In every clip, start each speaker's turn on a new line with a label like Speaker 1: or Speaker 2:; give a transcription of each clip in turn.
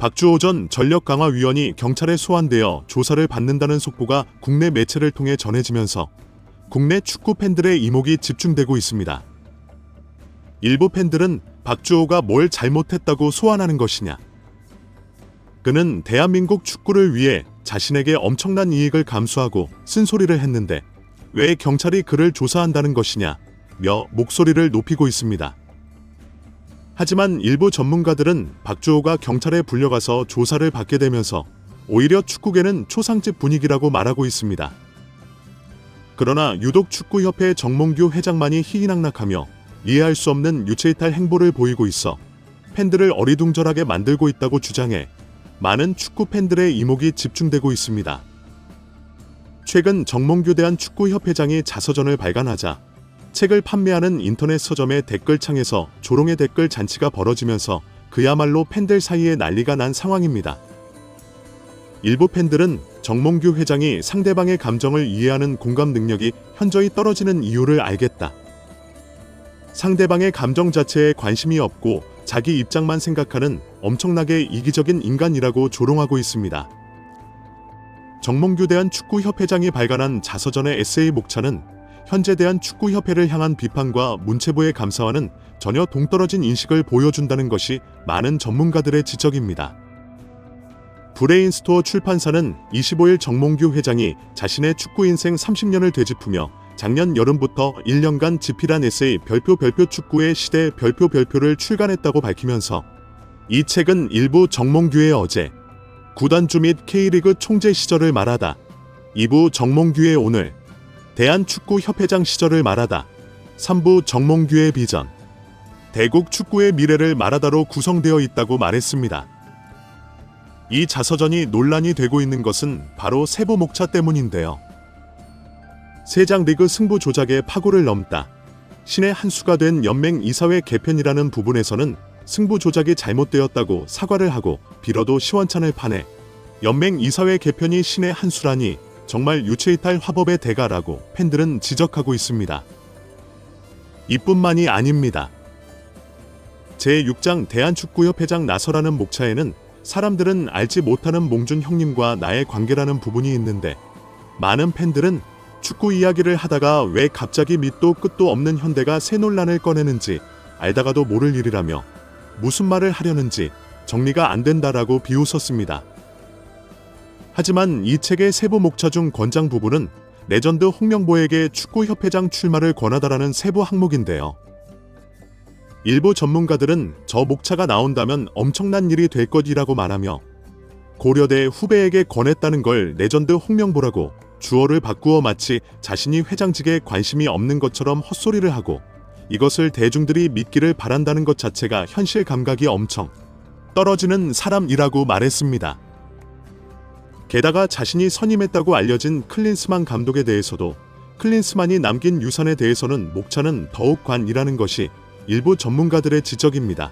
Speaker 1: 박주호 전 전력강화위원이 경찰에 소환되어 조사를 받는다는 속보가 국내 매체를 통해 전해지면서 국내 축구 팬들의 이목이 집중되고 있습니다. 일부 팬들은 박주호가 뭘 잘못했다고 소환하는 것이냐. 그는 대한민국 축구를 위해 자신에게 엄청난 이익을 감수하고 쓴소리를 했는데 왜 경찰이 그를 조사한다는 것이냐 며 목소리를 높이고 있습니다. 하지만 일부 전문가들은 박주호가 경찰에 불려가서 조사를 받게 되면서 오히려 축구계는 초상집 분위기라고 말하고 있습니다. 그러나 유독 축구협회 정몽규 회장만이 희희낙낙하며 이해할 수 없는 유체이탈 행보를 보이고 있어 팬들을 어리둥절하게 만들고 있다고 주장해 많은 축구 팬들의 이목이 집중되고 있습니다. 최근 정몽규 대한축구협회장이 자서전을 발간하자 책을 판매하는 인터넷 서점의 댓글창에서 조롱의 댓글 잔치가 벌어지면서 그야말로 팬들 사이에 난리가 난 상황입니다. 일부 팬들은 정몽규 회장이 상대방의 감정을 이해하는 공감 능력이 현저히 떨어지는 이유를 알겠다. 상대방의 감정 자체에 관심이 없고 자기 입장만 생각하는 엄청나게 이기적인 인간이라고 조롱하고 있습니다. 정몽규 대한축구협회장이 발간한 자서전의 에세이 목차는 현재 대한축구협회를 향한 비판과 문체부의 감사와는 전혀 동떨어진 인식을 보여준다는 것이 많은 전문가들의 지적입니다. 브레인스토어 출판사는 25일 정몽규 회장이 자신의 축구 인생 30년을 되짚으며 작년 여름부터 1년간 집필한 에세이 별표 축구의 시대 별표를 출간했다고 밝히면서 이 책은 일부 정몽규의 어제, 구단주 및 K리그 총재 시절을 말하다, 2부 정몽규의 오늘, 대한축구협회장 시절을 말하다, 3부 정몽규의 비전, 대국 축구의 미래를 말하다로 구성되어 있다고 말했습니다. 이 자서전이 논란이 되고 있는 것은 바로 세부 목차 때문인데요. 세장 리그 승부 조작의 파고를 넘다. 신의 한 수가 된 연맹 이사회 개편이라는 부분에서는 승부 조작이 잘못되었다고 사과를 하고 빌어도 시원찮을 판에 연맹 이사회 개편이 신의 한 수라니 정말 유체이탈 화법의 대가라고 팬들은 지적하고 있습니다. 이뿐만이 아닙니다. 제6장 대한축구협회장 나서라는 목차에는 사람들은 알지 못하는 몽준 형님과 나의 관계라는 부분이 있는데 많은 팬들은 축구 이야기를 하다가 왜 갑자기 밑도 끝도 없는 현대가 새 논란을 꺼내는지 알다가도 모를 일이라며 무슨 말을 하려는지 정리가 안 된다라고 비웃었습니다. 하지만 이 책의 세부 목차 중 권장 부분은 레전드 홍명보에게 축구협회장 출마를 권하다라는 세부 항목인데요. 일부 전문가들은 저 목차가 나온다면 엄청난 일이 될 것이라고 말하며 고려대 후배에게 권했다는 걸 레전드 홍명보라고 주어를 바꾸어 마치 자신이 회장직에 관심이 없는 것처럼 헛소리를 하고 이것을 대중들이 믿기를 바란다는 것 자체가 현실 감각이 엄청 떨어지는 사람이라고 말했습니다. 게다가 자신이 선임했다고 알려진 클린스만 감독에 대해서도 클린스만이 남긴 유산에 대해서는 목차는 더욱 관이라는 것이 일부 전문가들의 지적입니다.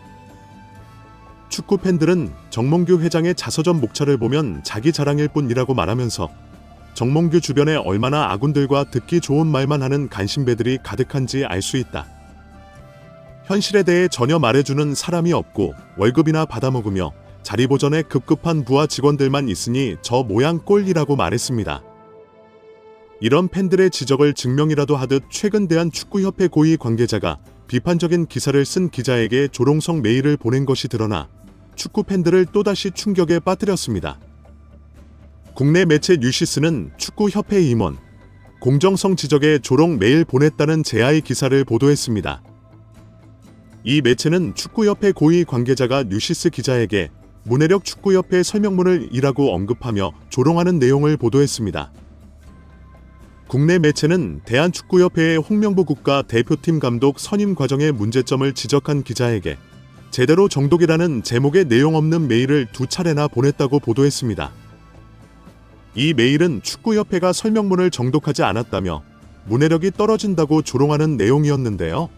Speaker 1: 축구 팬들은 정몽규 회장의 자서전 목차를 보면 자기 자랑일 뿐이라고 말하면서 정몽규 주변에 얼마나 아군들과 듣기 좋은 말만 하는 간신배들이 가득한지 알 수 있다. 현실에 대해 전혀 말해주는 사람이 없고 월급이나 받아먹으며 자리보전에 급급한 부하 직원들만 있으니 저 모양 꼴이라고 말했습니다. 이런 팬들의 지적을 증명이라도 하듯 최근 대한축구협회 고위 관계자가 비판적인 기사를 쓴 기자에게 조롱성 메일을 보낸 것이 드러나 축구 팬들을 또다시 충격에 빠뜨렸습니다. 국내 매체 뉴시스는 축구협회 임원, 공정성 지적에 조롱 메일 보냈다는 제아의 기사를 보도했습니다. 이 매체는 축구협회 고위 관계자가 뉴시스 기자에게 문해력 축구협회 설명문을 이라고 언급하며 조롱하는 내용을 보도했습니다. 국내 매체는 대한축구협회의 홍명보 국가대표팀 감독 선임 과정의 문제점을 지적한 기자에게 제대로 정독이라는 제목의 내용 없는 메일을 2차례나 보냈다고 보도했습니다. 이 메일은 축구협회가 설명문을 정독하지 않았다며 문해력이 떨어진다고 조롱하는 내용이었는데요.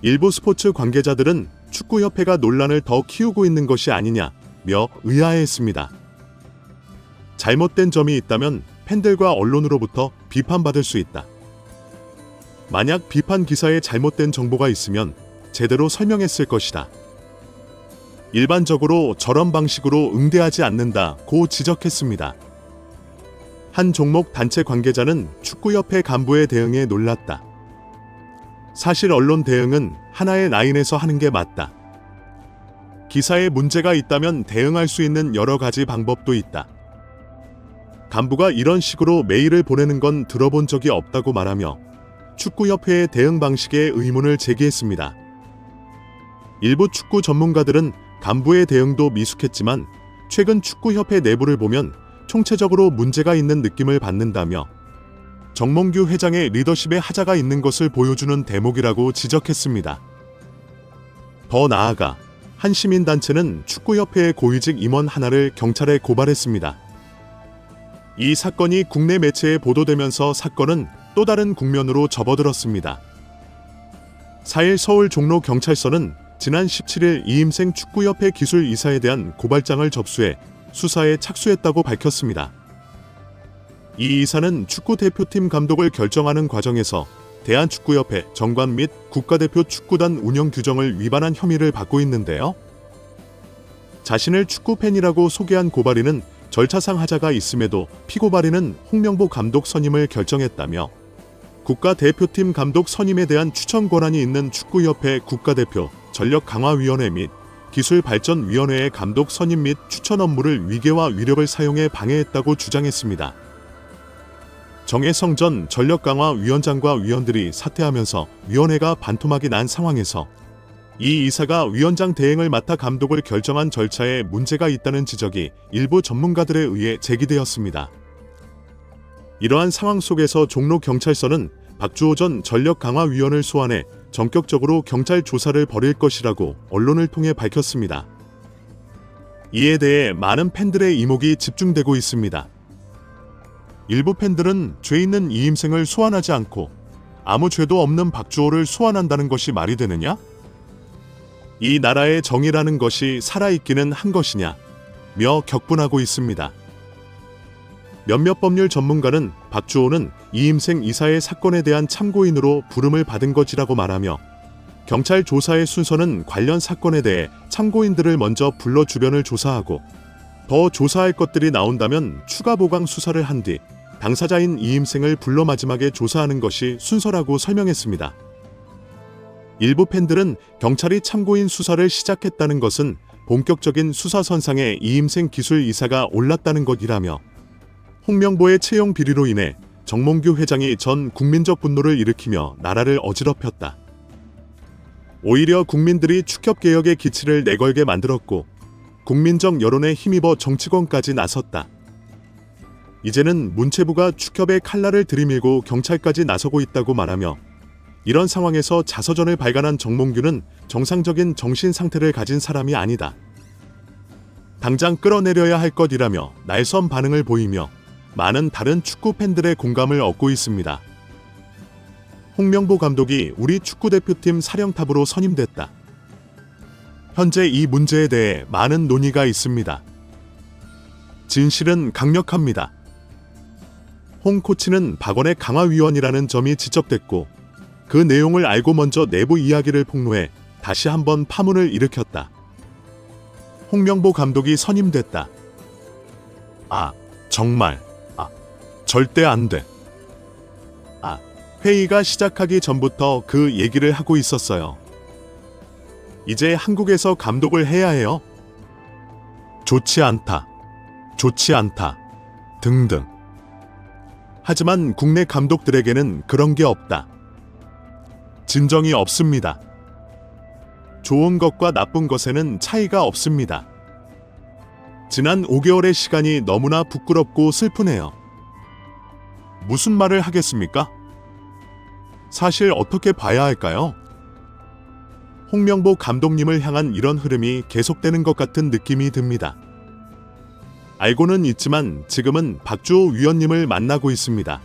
Speaker 1: 일부 스포츠 관계자들은 축구협회가 논란을 더 키우고 있는 것이 아니냐며 의아해했습니다. 잘못된 점이 있다면 팬들과 언론으로부터 비판받을 수 있다. 만약 비판 기사에 잘못된 정보가 있으면 제대로 설명했을 것이다. 일반적으로 저런 방식으로 응대하지 않는다고 지적했습니다. 한 종목 단체 관계자는 축구협회 간부의 대응에 놀랐다. 사실 언론 대응은 하나의 라인에서 하는 게 맞다. 기사에 문제가 있다면 대응할 수 있는 여러 가지 방법도 있다. 간부가 이런 식으로 메일을 보내는 건 들어본 적이 없다고 말하며 축구협회의 대응 방식에 의문을 제기했습니다. 일부 축구 전문가들은 간부의 대응도 미숙했지만 최근 축구협회 내부를 보면 총체적으로 문제가 있는 느낌을 받는다며 정몽규 회장의 리더십에 하자가 있는 것을 보여주는 대목이라고 지적했습니다. 더 나아가 한 시민단체는 축구협회의 고위직 임원 하나를 경찰에 고발했습니다. 이 사건이 국내 매체에 보도되면서 사건은 또 다른 국면으로 접어들었습니다. 4일 서울 종로경찰서는 지난 17일 이임생 축구협회 기술이사에 대한 고발장을 접수해 수사에 착수했다고 밝혔습니다. 이 이사는 축구대표팀 감독을 결정하는 과정에서 대한축구협회 정관 및 국가대표 축구단 운영 규정을 위반한 혐의를 받고 있는데요. 자신을 축구팬이라고 소개한 고발인은 절차상 하자가 있음에도 피고발인은 홍명보 감독 선임을 결정했다며 국가대표팀 감독 선임에 대한 추천 권한이 있는 축구협회 국가대표 전력강화위원회 및 기술발전위원회의 감독 선임 및 추천 업무를 위계와 위력을 사용해 방해했다고 주장했습니다. 정혜성 전 전력강화위원장과 위원들이 사퇴하면서 위원회가 반토막이 난 상황에서 이 이사가 위원장 대행을 맡아 감독을 결정한 절차에 문제가 있다는 지적이 일부 전문가들에 의해 제기되었습니다. 이러한 상황 속에서 종로경찰서는 박주호 전 전력강화위원을 소환해 전격적으로 경찰 조사를 벌일 것이라고 언론을 통해 밝혔습니다. 이에 대해 많은 팬들의 이목이 집중되고 있습니다. 일부 팬들은 죄 있는 이임생을 소환하지 않고 아무 죄도 없는 박주호를 소환한다는 것이 말이 되느냐? 이 나라의 정의라는 것이 살아있기는 한 것이냐? 며 격분하고 있습니다. 몇몇 법률 전문가는 박주호는 이임생 이사의 사건에 대한 참고인으로 부름을 받은 것이라고 말하며 경찰 조사의 순서는 관련 사건에 대해 참고인들을 먼저 불러 주변을 조사하고 더 조사할 것들이 나온다면 추가 보강 수사를 한 뒤 당사자인 이임생을 불러 마지막에 조사하는 것이 순서라고 설명했습니다. 일부 팬들은 경찰이 참고인 수사를 시작했다는 것은 본격적인 수사선상에 이임생 기술이사가 올랐다는 것이라며 홍명보의 채용 비리로 인해 정몽규 회장이 전 국민적 분노를 일으키며 나라를 어지럽혔다. 오히려 국민들이 축협개혁의 기치를 내걸게 만들었고 국민적 여론에 힘입어 정치권까지 나섰다. 이제는 문체부가 축협의 칼날을 들이밀고 경찰까지 나서고 있다고 말하며 이런 상황에서 자서전을 발간한 정몽규는 정상적인 정신 상태를 가진 사람이 아니다. 당장 끌어내려야 할 것이라며 날선 반응을 보이며 많은 다른 축구 팬들의 공감을 얻고 있습니다. 홍명보 감독이 우리 축구대표팀 사령탑으로 선임됐다. 현재 이 문제에 대해 많은 논의가 있습니다. 진실은 강력합니다. 홍 코치는 박원의 강화위원이라는 점이 지적됐고 그 내용을 알고 먼저 내부 이야기를 폭로해 다시 한번 파문을 일으켰다. 홍명보 감독이 선임됐다. 정말. 절대 안 돼. 회의가 시작하기 전부터 그 얘기를 하고 있었어요. 이제 한국에서 감독을 해야 해요. 좋지 않다. 등등. 하지만 국내 감독들에게는 그런 게 없다. 진정이 없습니다. 좋은 것과 나쁜 것에는 차이가 없습니다. 지난 5개월의 시간이 너무나 부끄럽고 슬프네요. 무슨 말을 하겠습니까? 사실 어떻게 봐야 할까요? 홍명보 감독님을 향한 이런 흐름이 계속되는 것 같은 느낌이 듭니다. 알고는 있지만 지금은 박주호 위원님을 만나고 있습니다.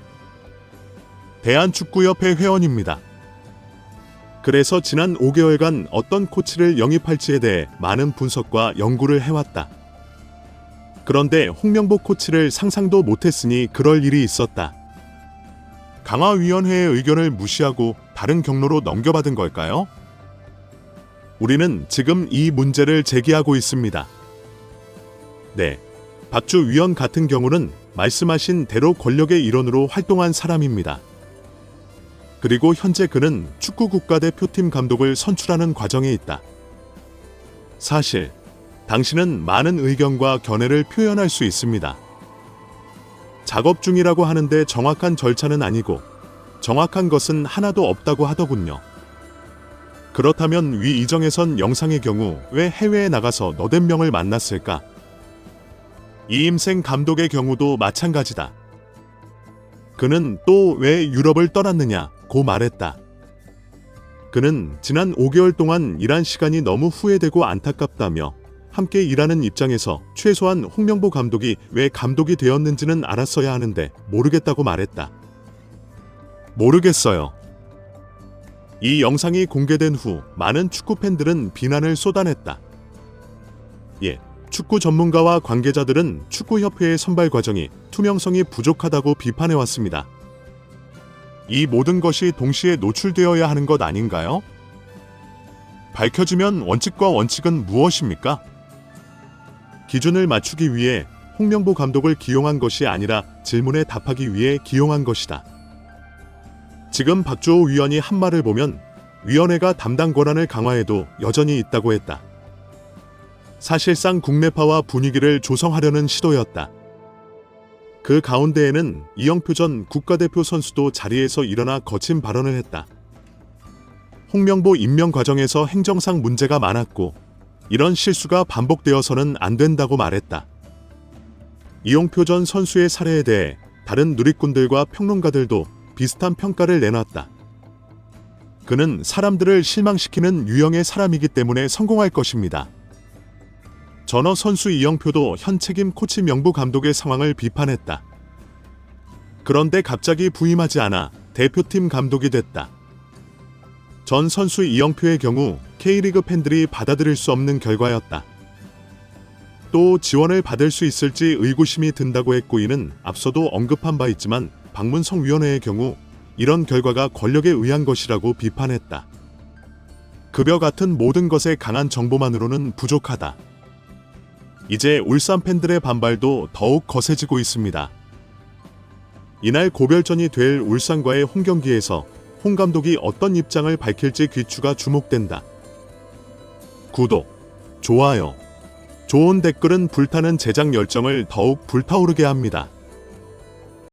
Speaker 1: 대한축구협회 회원입니다. 그래서 지난 5개월간 어떤 코치를 영입할지에 대해 많은 분석과 연구를 해왔다. 그런데 홍명보 코치를 상상도 못했으니 그럴 일이 있었다. 강화위원회의 의견을 무시하고 다른 경로로 넘겨받은 걸까요? 우리는 지금 이 문제를 제기하고 있습니다. 네, 박주 위원 같은 경우는 말씀하신 대로 권력의 일원으로 활동한 사람입니다. 그리고 현재 그는 축구 국가대표팀 감독을 선출하는 과정에 있다. 사실 당신은 많은 의견과 견해를 표현할 수 있습니다. 작업 중이라고 하는데 정확한 절차는 아니고 정확한 것은 하나도 없다고 하더군요. 그렇다면 위 이정혜선 영상의 경우 왜 해외에 나가서 너댓 명을 만났을까? 이임생 감독의 경우도 마찬가지다. 그는 또 왜 유럽을 떠났느냐고 말했다. 그는 지난 5개월 동안 일한 시간이 너무 후회되고 안타깝다며 함께 일하는 입장에서 최소한 홍명보 감독이 왜 감독이 되었는지는 알았어야 하는데 모르겠다고 말했다. 모르겠어요. 이 영상이 공개된 후 많은 축구 팬들은 비난을 쏟아냈다. 축구 전문가와 관계자들은 축구협회의 선발 과정이 투명성이 부족하다고 비판해왔습니다. 이 모든 것이 동시에 노출되어야 하는 것 아닌가요? 밝혀지면 원칙과 원칙은 무엇입니까? 기준을 맞추기 위해 홍명보 감독을 기용한 것이 아니라 질문에 답하기 위해 기용한 것이다. 지금 박주호 위원이 한 말을 보면 위원회가 담당 권한을 강화해도 여전히 있다고 했다. 사실상 국내파와 분위기를 조성하려는 시도였다. 그 가운데에는 이영표 전 국가대표 선수도 자리에서 일어나 거친 발언을 했다. 홍명보 임명 과정에서 행정상 문제가 많았고 이런 실수가 반복되어서는 안 된다고 말했다. 이영표 전 선수의 사례에 대해 다른 누리꾼들과 평론가들도 비슷한 평가를 내놨다. 그는 사람들을 실망시키는 유형의 사람이기 때문에 성공할 것입니다. 전어 선수 이영표도 현 책임 코치 명부 감독의 상황을 비판했다. 그런데 갑자기 부임하지 않아 대표팀 감독이 됐다. 전 선수 이영표의 경우 K리그 팬들이 받아들일 수 없는 결과였다. 또 지원을 받을 수 있을지 의구심이 든다고 했고 이는 앞서도 언급한 바 있지만 박문성 위원회의 경우 이런 결과가 권력에 의한 것이라고 비판했다. 급여 같은 모든 것에 강한 정보만으로는 부족하다. 이제 울산 팬들의 반발도 더욱 거세지고 있습니다. 이날 고별전이 될 울산과의 홈경기에서 홍 감독이 어떤 입장을 밝힐지 귀추가 주목된다. 구독, 좋아요, 좋은 댓글은 불타는 제작 열정을 더욱 불타오르게 합니다.